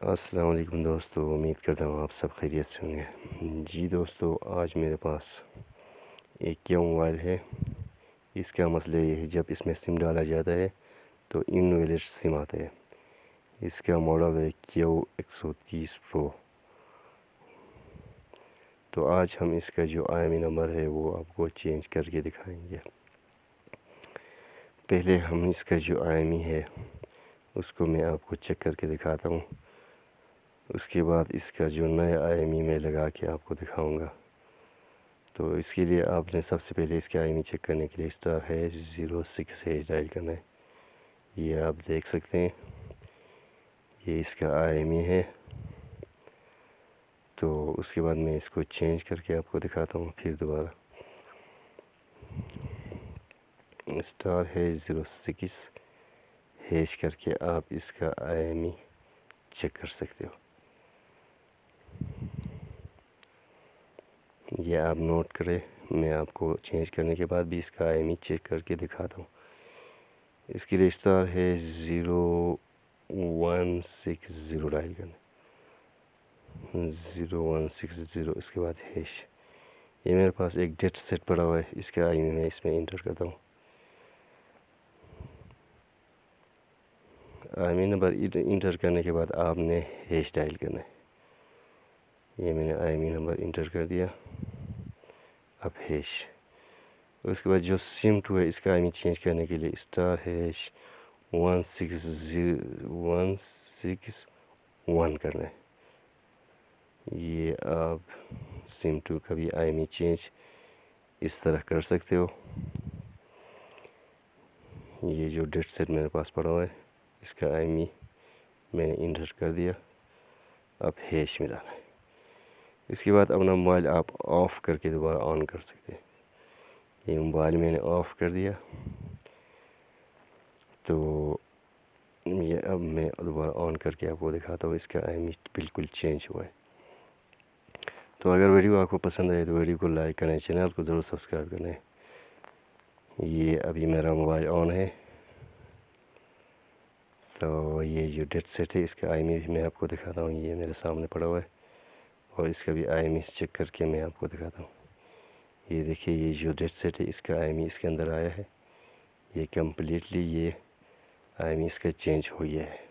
السلام علیکم دوستو، امید کرتا ہوں آپ سب خیریت سے ہوں گے۔ جی دوستو، آج میرے پاس ایک کیو موبائل ہے۔ اس کا مسئلہ یہ ہے، جب اس میں سم ڈالا جاتا ہے تو انویلڈ سم آتا ہے۔ اس کا ماڈل ہے q130 پرو۔ تو آج ہم اس کا جو IMI نمبر ہے وہ آپ کو چینج کر کے دکھائیں گے۔ پہلے ہم اس کا جو IMI ہے اس کو میں آپ کو چیک کر کے دکھاتا ہوں، اس کے بعد اس کا جو نیا IMI میں لگا کے آپ کو دکھاؤں گا۔ تو اس کے لیے آپ نے سب سے پہلے اس کے IMI چیک کرنے کے لیے *06# ڈائل کرنا ہے۔ یہ آپ دیکھ سکتے ہیں، یہ اس کا IMI ہے۔ تو اس کے بعد میں اس کو چینج کر کے آپ کو دکھاتا ہوں پھر دوبارہ۔ *06# کر کے آپ اس کا IMI چیک کر سکتے ہو۔ یہ آپ نوٹ کریں، میں آپ کو چینج کرنے کے بعد بھی اس کا IMI چیک کر کے دکھاتا ہوں۔ اس کے لیے *0160 ڈائل کرنا، 0160، اس کے بعد #۔ یہ میرے پاس ایک ڈیٹ سیٹ پڑا ہوا ہے، اس کا IMI میں اس میں انٹر کرتا ہوں۔ IMI نمبر انٹر کرنے کے بعد آپ نے # ڈائل کرنا ہے۔ یہ میں نے IMI نمبر انٹر کر دیا، اب #۔ اس کے بعد جو SIM2 ہے اس کا IMI چینج کرنے کے لیے *161 کرنا ہے۔ یہ آپ SIM2 کا بھی IMI چینج اس طرح کر سکتے ہو۔ یہ جو ڈیٹ سیٹ میرے پاس پڑا ہوا ہے اس کا IMI میں نے انٹر کر دیا، اب #۔ ملانا ہے۔ اس کے بعد اپنا موبائل آپ آف کر کے دوبارہ آن کر سکتے ہیں۔ یہ موبائل میں نے آف کر دیا، تو یہ اب میں دوبارہ آن کر کے آپ کو دکھاتا ہوں، اس کا IMI بالکل چینج ہوا ہے۔ تو اگر ویڈیو آپ کو پسند آئے تو ویڈیو کو لائک کریں، چینل کو ضرور سبسکرائب کریں۔ یہ ابھی میرا موبائل آن ہے، تو یہ جو ڈیٹ سیٹ ہے اس کا IMI بھی میں آپ کو دکھاتا ہوں۔ یہ میرے سامنے پڑا ہوا ہے، اور اس کا بھی IMI چیک کر کے میں آپ کو دکھاتا ہوں۔ یہ دیکھیے، یہ جو ڈیٹ سیٹ ہے اس کا IMI اس کے اندر آیا ہے۔ یہ کمپلیٹلی یہ IMI اس کا چینج ہو گیا ہے۔